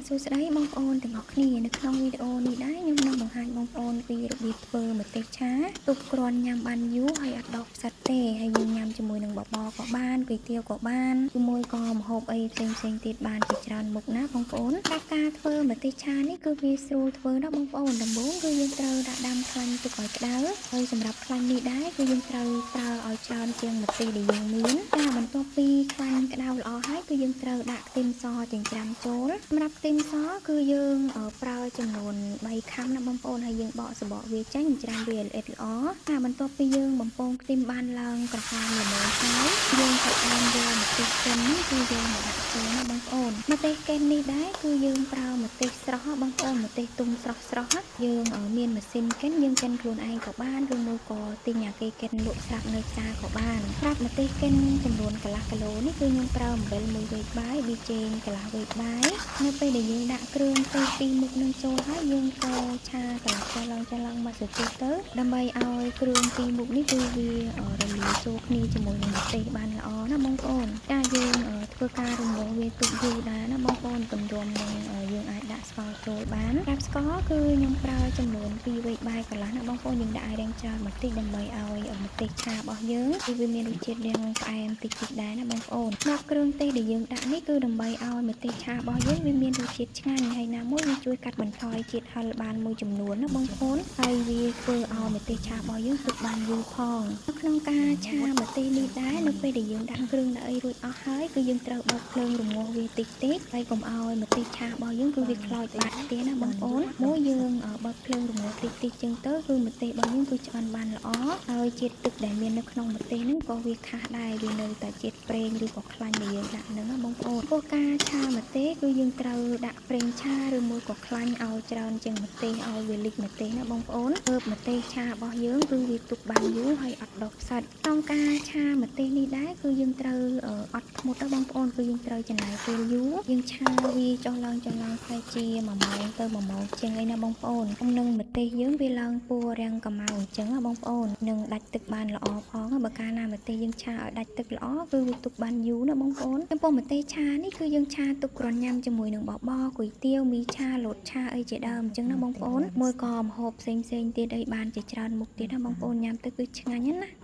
សួស្តីបងប្អូនទាំងអស់គ្នានៅក្នុងវីដេអូនេះដែរខ្ញុំនឹងបង្ហាញបងប្អូនពីរបៀបធ្វើម្ទេសឆាទុកគ្រាន់ញ៉ាំបានយូរហើយអត់ដុះផ្សិតទេហើយយើងញ៉ាំជាមួយនឹងបបរក៏បានគុយទាវក៏បានជាមួយក៏ម្ហូបអីផ្សេងទៀតបានជាច្រើនមុខណាបងប្អូនការធ្វើម្ទេសឆានេះគឺវាស្រួលធ្វើណាបងប្អូនដំបូងគឺយើងត្រូវដាក់ដាំខ្លាញ់ទុកឲ្យក្តៅហើយសម្រាប់ខ្លាញ់នេះដែរគឺយើងត្រូវប្រើឲ្យច្រើនជាងម្ទេសដែលយើងមានបន្ទាប់ពីខ្លាញ់ក្តៅល្អហើយគឺយើងត្រូវដាក់ខ្ទឹមសចិញ្ច្រាំចូលសម្រាប់ខ្ទឹមសគឺយើងប្រើចំនួន3ខាំណាបងប្អូនហើយយើងបកសបកវាចេញច្រាំវាល្អិតល្អបន្ទាប់ពីយើងបំពងខ្ទឹមបានឡើងក្រហមល្មមហើយយើងចាប់ផ្ដើមយកម្ទេសកិននេះគឺយើងមកដាក់ចូលណាបងប្អូនម្ទេសកិននេះដែរគឺយើងប្រើម្ទេសស្រស់បងប្អូនម្ទេសទុំស្រស់យើងមានម៉ាស៊ីនកិនយើងកិនខ្លួនឯងក៏បានឬមួយក៏ទិញអាគេកិនលក់ស្រាប់នៅផ្សារក៏បានប្រាប់ម្ទេសកិនចំនួនកន្លះគីឡូនេះគឺខ្ញុំប្រើអំបិល1វែកបាយប៊ីចេងកន្លះវែកបាយនៅពេលដែលយើងដាក់គ្រឿងទៅពីមុខនឹងចូលហើយយើងក៏ឆាកន្លះចន្លងមកសុទ្ធទៅដើម្បីឲ្យគ្រឿងពីមុខនេះគឺវារលាយចូលគ្នាជាមួយនឹងម្ទេសបានល្អណាបងប្អូនយើងធ្វើការរំលងវាទុកយូរដែរណាបងប្អូនទម្រាំនឹងយើងអាចដាក់ស្ករចូលបានប្រាប់ស្ករគឺខ្ញុំប្រើចំនួន2វែកបាយកន្លះណាបងប្អូនយើងដាក់ឲ្យរាងច្រើនបន្តិចដើម្បីឲ្យម្ទេសឆារបស់យើងគឺវាមានរសជាតិរាងផ្អែមតិចដែរណាបងប្អូនមកគ្រឿងទេសដែលយើងដាក់នេះគឺដើម្បីឲ្យម្ទេសឆារបស់យើងវាមានរសជាតិឆ្ងាញ់ហើយណាមួយវាជួយកាត់បន្ថយជាតិហឹរបានមួយចំនួនណាបងប្អូនហើយវាធ្វើឲ្យម្ទេសឆារបស់យើងទុកបានយូរផងនៅក្នុងការឆាម្ទេសនេះដែរនៅពេលដែលយើងដាក់គ្រឿងដាក់អីរួចអស់ហើយគឺយើងត្រូវបើកភ្លើងរម្ងាស់វាតិចហើយកុំឲ្យម្ទេសឆារបស់យើងគឺវាខ្លោចបាត់ទេណាបងប្អូនមួយយើងបើកភ្លើងរម្ងាស់តិចចឹងទៅគឺម្ទេសរបស់យើងគឺឆ្អិនបានល្អហើយជាតិទឹកដែលមាននៅក្នុងម្ទេសហ្នឹងក៏វាខាស់ដែរវានៅតែជាតិប្រេងឬក៏ខ្លាញ់ដែលយើងដាក់ហ្នឹងណាបងប្អូនព្រោះការឆាម្ទេសគឺយើងត្រូវដាក់ប្រេងឆាឬមួយក៏ខ្លាញ់ឲ្យច្រើនជាងម្ទេសឲ្យវាលិចម្ទេសណាបងប្អូនទើបម្ទេសឆារបស់យើងគឺវាទុកបានយូរហើយអត់ដុះផ្សិតក្នុងការឆាម្ទេសនេះដែរគឺយើងត្រូវអត់ធ្មត់ណាបងប្អូនគឺយើងត្រូវចំណាយពេលយូរយើងឆាវាចុះឡើងប្រហែលជា1ម៉ោងទៅ1ម៉ោងជាងអីណាបងប្អូនក្នុងនឹងម្ទេសយើងវាឡើងពណ៌រាងកម្ៅអញ្ចឹងណាបងប្អូននឹងដាច់ទឹកបានល្អផងបើកាលណាម្ទេសយើងឆាឲ្យដាច់ទឹកល្អគឺវាទុកបានយូរណាបងប្អូនចំពោះម្ទេសឆានេះគឺយើងឆាទុកគ្រាន់ញ៉ាំជាមួយនឹងបបរគុយទាវមីឆាលតឆាអីជាដើមអញ្ចឹងណាបងប្អូនមួយក៏ម្ហូបផ្សេងទៀតអីបានជាច្រើនមុខទៀតណាបងប្អូនញ៉ាំទៅគឺឆ្ងាញ់ណា